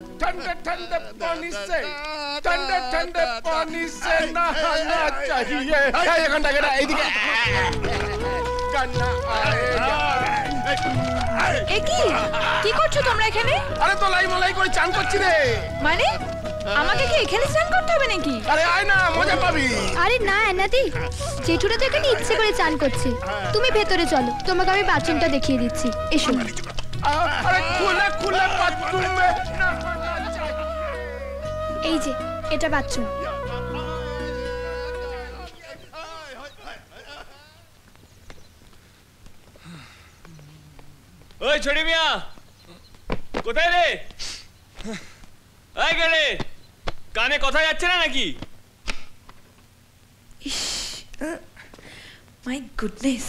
ठंडे ठंडे पानी से नहाना चाहिए। एक घंटा के এদিকে কান্না কি করছো তোমরা এখানে? আরে তো লাই মলাই করে চান করছি রে। মানে আমাকে কি এখানে স্নান করতে হবে নাকি? আরে আয় না, মজা পাবি। আরে না এনাদি, জেঠুরা তো এখানে ইচ্ছে করে চান করছে। তুমি ভেতরে চলো, তোমাকে আমি বাথরুমটা দেখিয়ে দিচ্ছি। এসো। আরে খুলে খুলে বাথরুমে নহানা चाहिए। এই যে এটা বাথরুম। ওই ছোটি মিয়া কোথায় রে? এই গেলে কানে কথা যাচ্ছে না নাকি? মাই গুডনেস,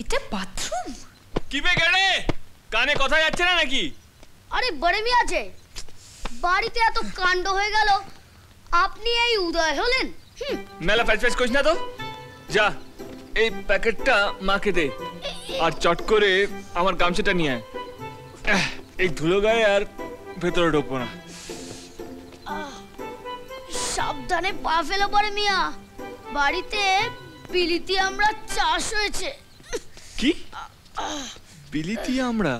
এটা বাথরুম? কি বে গেলে কানে কথা যাচ্ছে না নাকি? আরে বড় মিয়া আছে বাড়িতে, এত কাণ্ড হয়ে গেল, আপনি এই উদয় হলেন? মেলা ফ্যাচ করিস না তো, যা এই প্যাকেটটা মাকে দে আর চট করে আমার গামছাটা নিয়ে আয়। এই ধুলো গায়ে আর ভেতরে ঢুকবো না। সাবধানে পা ফেলো বড় মিয়া, বাড়িতে বিলিতি আমরা চাষ হয়েছে। কি বিলিতি আমরা?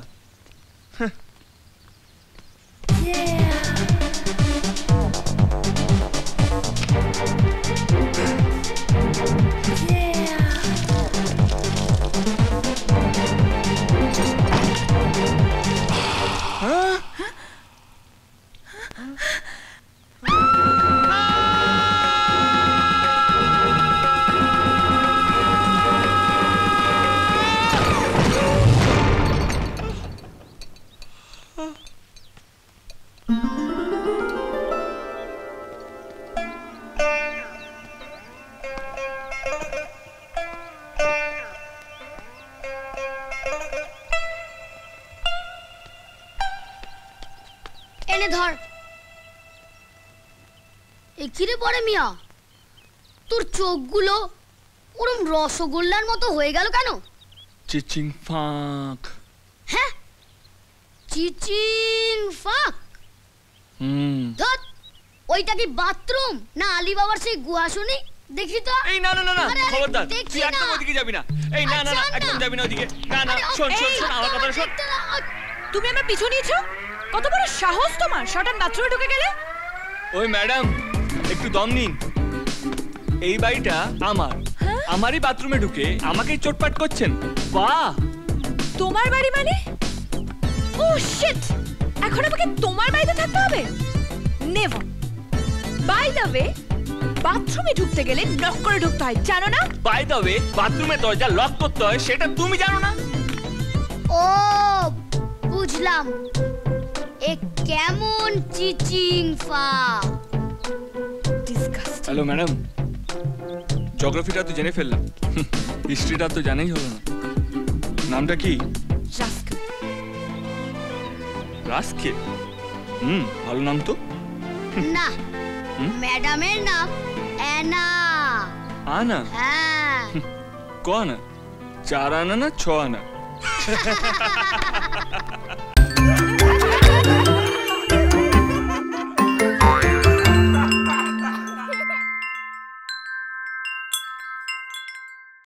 এনে ধর। এ কি রে বড় মিয়া, তোর চোখগুলো ওরম রসগোল্লার মতো হয়ে গেল কেন? চিচিং ফাঁক। হ্যাঁ, চিচিং ফাঁক? ধত, ওইটা কি বাথরুম না আলী বাবার সেই গুহা শুনি? দেখি তো। এই না না না না, আরে, খবরদার দেখি তুই একদম না। ওদিকে যাবি না। এই না না না, আচ্ছা, একদম না। যাবি না ওদিকে। না না, আরে, শোন শোন এই, শোন আমার কথা শোন। তুমি আমার পিছু নিয়েছো? কত বড় সাহস তোমার, শটান বাথরুমে ঢুকে গেলে? ওই ম্যাডাম একটু দম নিন। এই বাড়িটা আমার, আমারই বাথরুমে ঢুকে আমাকেই চোটপাট করছেন। বাহ, তোমার বাড়ি মানে? ও শিট, এখন আমাকে তোমার বাড়িতে থাকতে হবে? নেভার। বাই দ্য ওয়ে, বাথরুমে ঢুকতে গেলে নক করে ঢুকতে হয়, জানো না? বাই দ্য ওয়ে, বাথরুমের দরজা লক করতে হয় সেটা তুমি জানো না? ও বুঝলাম, এ কেমন চিচিং ফাঁক। ডিসগাস্টিং। হ্যালো ম্যাডাম, জিওগ্রাফিটা তো জেনে ফেললাম, হিস্ট্রিটা তো জানাই হলো না। নামটা কি? রাস্কেল। রাস্কেল? ভালো নাম তো। না, ম্যাডামের নাম অ্যানা। আনা? হ্যাঁ। ক আনা? 4 আনা না 6 আনা?